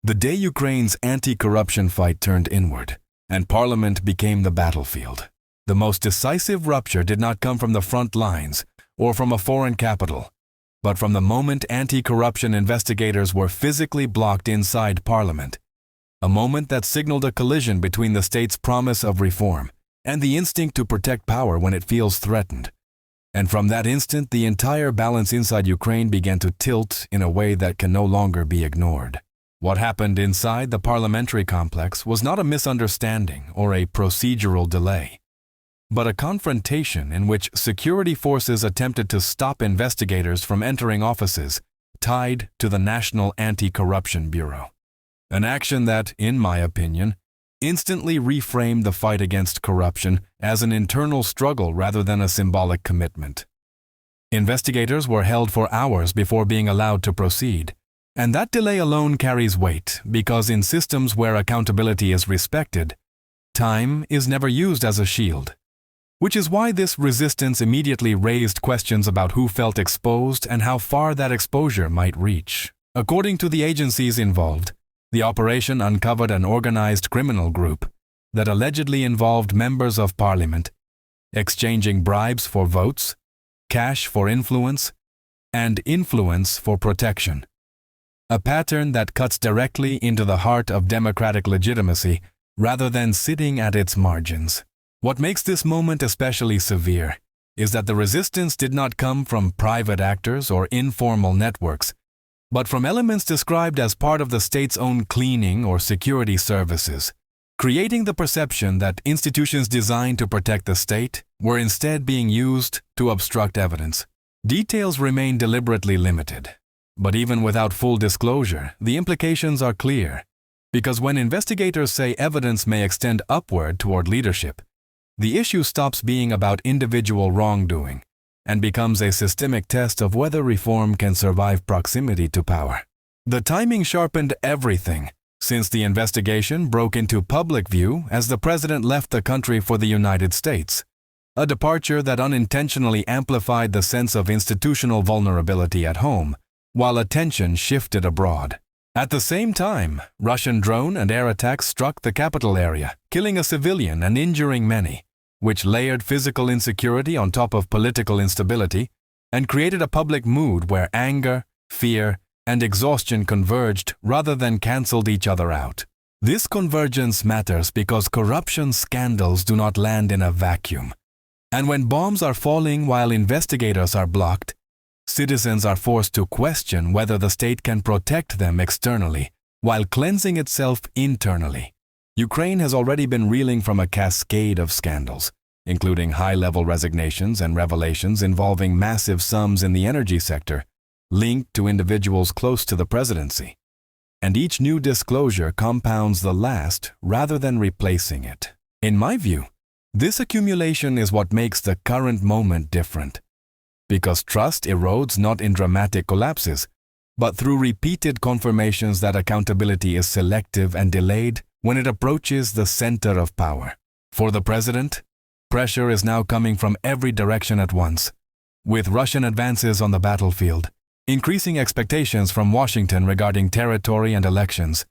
The day Ukraine's anti-corruption fight turned inward, and Parliament became the battlefield. The most decisive rupture did not come from the front lines or from a foreign capital, but from the moment anti-corruption investigators were physically blocked inside Parliament, a moment that signaled a collision between the state's promise of reform and the instinct to protect power when it feels threatened. And from that instant, the entire balance inside Ukraine began to tilt in a way that can no longer be ignored. What happened inside the parliamentary complex was not a misunderstanding or a procedural delay, but a confrontation in which security forces attempted to stop investigators from entering offices tied to the National Anti-Corruption Bureau. An action that, in my opinion, instantly reframed the fight against corruption as an internal struggle rather than a symbolic commitment. Investigators were held for hours before being allowed to proceed, and that delay alone carries weight because in systems where accountability is respected, time is never used as a shield. Which is why this resistance immediately raised questions about who felt exposed and how far that exposure might reach. According to the agencies involved, the operation uncovered an organized criminal group that allegedly involved members of parliament, exchanging bribes for votes, cash for influence, and influence for protection. A pattern that cuts directly into the heart of democratic legitimacy rather than sitting at its margins. What makes this moment especially severe is that the resistance did not come from private actors or informal networks, but from elements described as part of the state's own cleaning or security services, creating the perception that institutions designed to protect the state were instead being used to obstruct evidence. Details remain deliberately limited, but even without full disclosure, the implications are clear, because when investigators say evidence may extend upward toward leadership, the issue stops being about individual wrongdoing and becomes a systemic test of whether reform can survive proximity to power. The timing sharpened everything since the investigation broke into public view as the president left the country for the United States, a departure that unintentionally amplified the sense of institutional vulnerability at home, while attention shifted abroad. At the same time, Russian drone and air attacks struck the capital area, killing a civilian and injuring many, which layered physical insecurity on top of political instability and created a public mood where anger, fear, and exhaustion converged rather than canceled each other out. This convergence matters because corruption scandals do not land in a vacuum. And when bombs are falling while investigators are blocked, citizens are forced to question whether the state can protect them externally while cleansing itself internally. Ukraine has already been reeling from a cascade of scandals, including high-level resignations and revelations involving massive sums in the energy sector, linked to individuals close to the presidency. And each new disclosure compounds the last rather than replacing it. In my view, this accumulation is what makes the current moment different, because trust erodes not in dramatic collapses, but through repeated confirmations that accountability is selective and delayed when it approaches the center of power. For the president, pressure is now coming from every direction at once, with Russian advances on the battlefield, increasing expectations from Washington regarding territory and elections,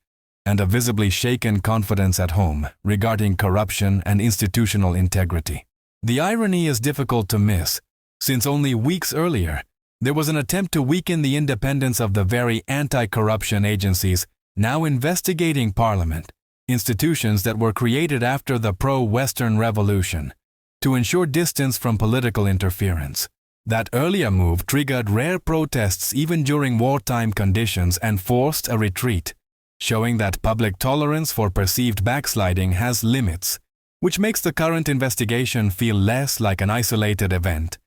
and a visibly shaken confidence at home regarding corruption and institutional integrity. The irony is difficult to miss, since only weeks earlier, there was an attempt to weaken the independence of the very anti-corruption agencies now investigating Parliament, institutions that were created after the pro-Western Revolution, to ensure distance from political interference. That earlier move triggered rare protests even during wartime conditions and forced a retreat, showing that public tolerance for perceived backsliding has limits, which makes the current investigation feel less like an isolated event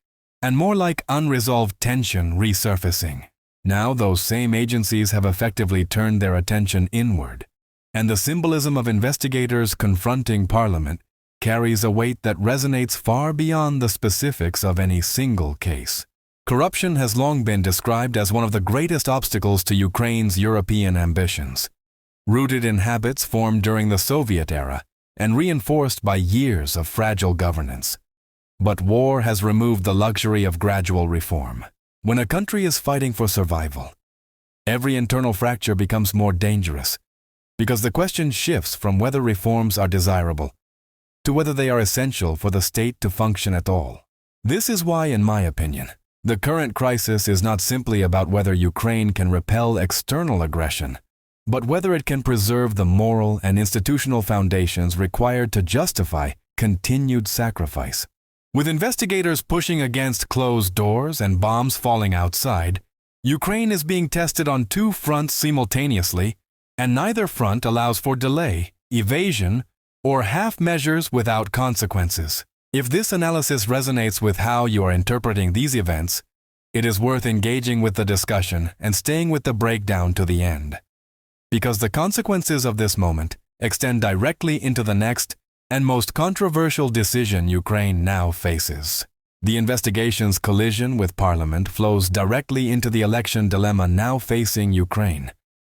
and more like unresolved tension resurfacing. Now those same agencies have effectively turned their attention inward, and the symbolism of investigators confronting Parliament carries a weight that resonates far beyond the specifics of any single case. Corruption has long been described as one of the greatest obstacles to Ukraine's European ambitions, rooted in habits formed during the Soviet era and reinforced by years of fragile governance. But war has removed the luxury of gradual reform. When a country is fighting for survival, every internal fracture becomes more dangerous because the question shifts from whether reforms are desirable to whether they are essential for the state to function at all. This is why, in my opinion, the current crisis is not simply about whether Ukraine can repel external aggression, but whether it can preserve the moral and institutional foundations required to justify continued sacrifice. With investigators pushing against closed doors and bombs falling outside, Ukraine is being tested on two fronts simultaneously, and neither front allows for delay, evasion, or half measures without consequences. If this analysis resonates with how you are interpreting these events, it is worth engaging with the discussion and staying with the breakdown to the end. Because the consequences of this moment extend directly into the next and most controversial decision Ukraine now faces. The investigation's collision with Parliament flows directly into the election dilemma now facing Ukraine,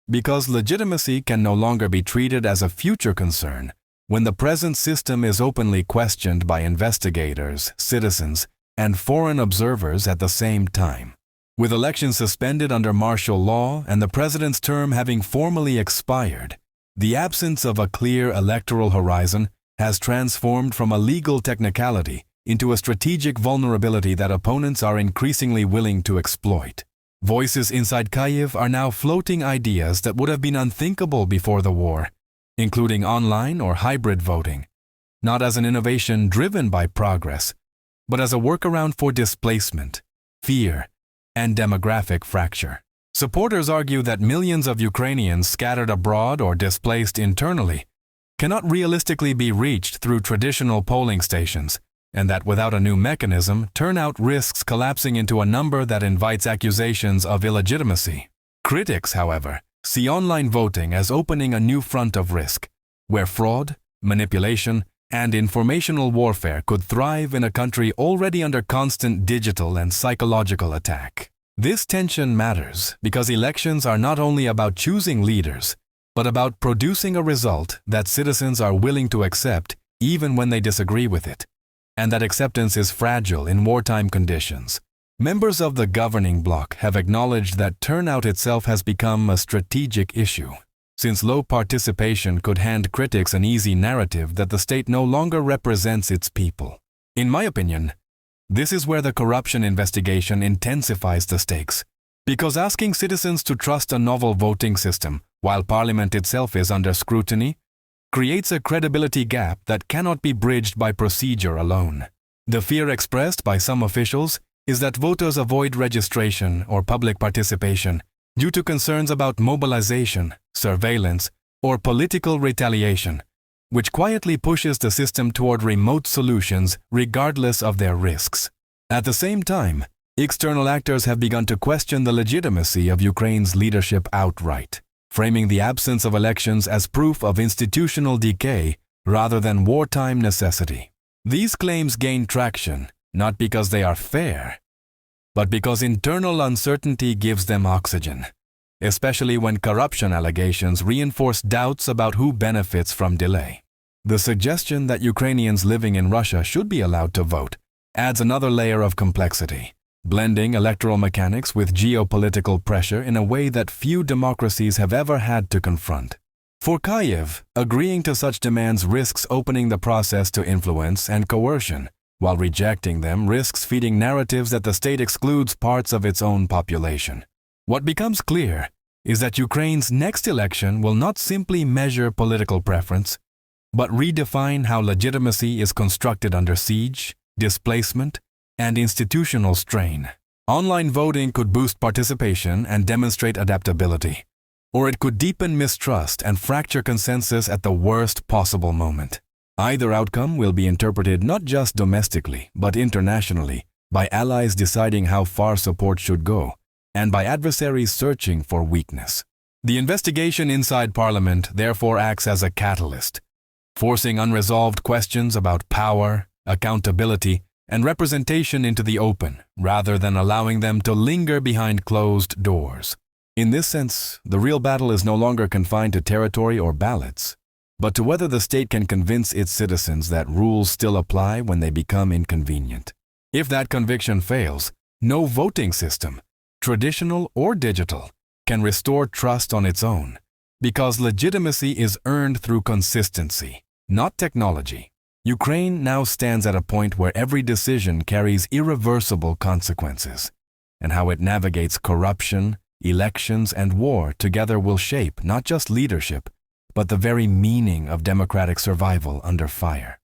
because legitimacy can no longer be treated as a future concern when the present system is openly questioned by investigators, citizens, and foreign observers at the same time. With elections suspended under martial law and the president's term having formally expired, the absence of a clear electoral horizon has transformed from a legal technicality into a strategic vulnerability that opponents are increasingly willing to exploit. Voices inside Kyiv are now floating ideas that would have been unthinkable before the war, including online or hybrid voting, not as an innovation driven by progress, but as a workaround for displacement, fear, and demographic fracture. Supporters argue that millions of Ukrainians scattered abroad or displaced internally cannot realistically be reached through traditional polling stations, and that without a new mechanism, turnout risks collapsing into a number that invites accusations of illegitimacy. Critics, however, see online voting as opening a new front of risk, where fraud, manipulation, and informational warfare could thrive in a country already under constant digital and psychological attack. This tension matters because elections are not only about choosing leaders, but about producing a result that citizens are willing to accept even when they disagree with it, and that acceptance is fragile in wartime conditions. Members of the governing bloc have acknowledged that turnout itself has become a strategic issue, since low participation could hand critics an easy narrative that the state no longer represents its people. In my opinion, this is where the corruption investigation intensifies the stakes, because asking citizens to trust a novel voting system while Parliament itself is under scrutiny creates a credibility gap that cannot be bridged by procedure alone. The fear expressed by some officials is that voters avoid registration or public participation due to concerns about mobilization, surveillance, or political retaliation, which quietly pushes the system toward remote solutions regardless of their risks. At the same time, external actors have begun to question the legitimacy of Ukraine's leadership outright, framing the absence of elections as proof of institutional decay rather than wartime necessity. These claims gain traction not because they are fair, but because internal uncertainty gives them oxygen, especially when corruption allegations reinforce doubts about who benefits from delay. The suggestion that Ukrainians living in Russia should be allowed to vote adds another layer of complexity, blending electoral mechanics with geopolitical pressure in a way that few democracies have ever had to confront. For Kyiv, agreeing to such demands risks opening the process to influence and coercion, while rejecting them risks feeding narratives that the state excludes parts of its own population. What becomes clear is that Ukraine's next election will not simply measure political preference, but redefine how legitimacy is constructed under siege, displacement, and institutional strain. Online voting could boost participation and demonstrate adaptability, or it could deepen mistrust and fracture consensus at the worst possible moment. Either outcome will be interpreted not just domestically, but internationally, by allies deciding how far support should go, and by adversaries searching for weakness. The investigation inside Parliament therefore acts as a catalyst, forcing unresolved questions about power, accountability, and representation into the open, rather than allowing them to linger behind closed doors. In this sense, the real battle is no longer confined to territory or ballots, but to whether the state can convince its citizens that rules still apply when they become inconvenient. If that conviction fails, no voting system, traditional or digital, can restore trust on its own, Because legitimacy is earned through consistency, not technology. Ukraine now stands at a point where every decision carries irreversible consequences, and how it navigates corruption, elections, and war together will shape not just leadership, but the very meaning of democratic survival under fire.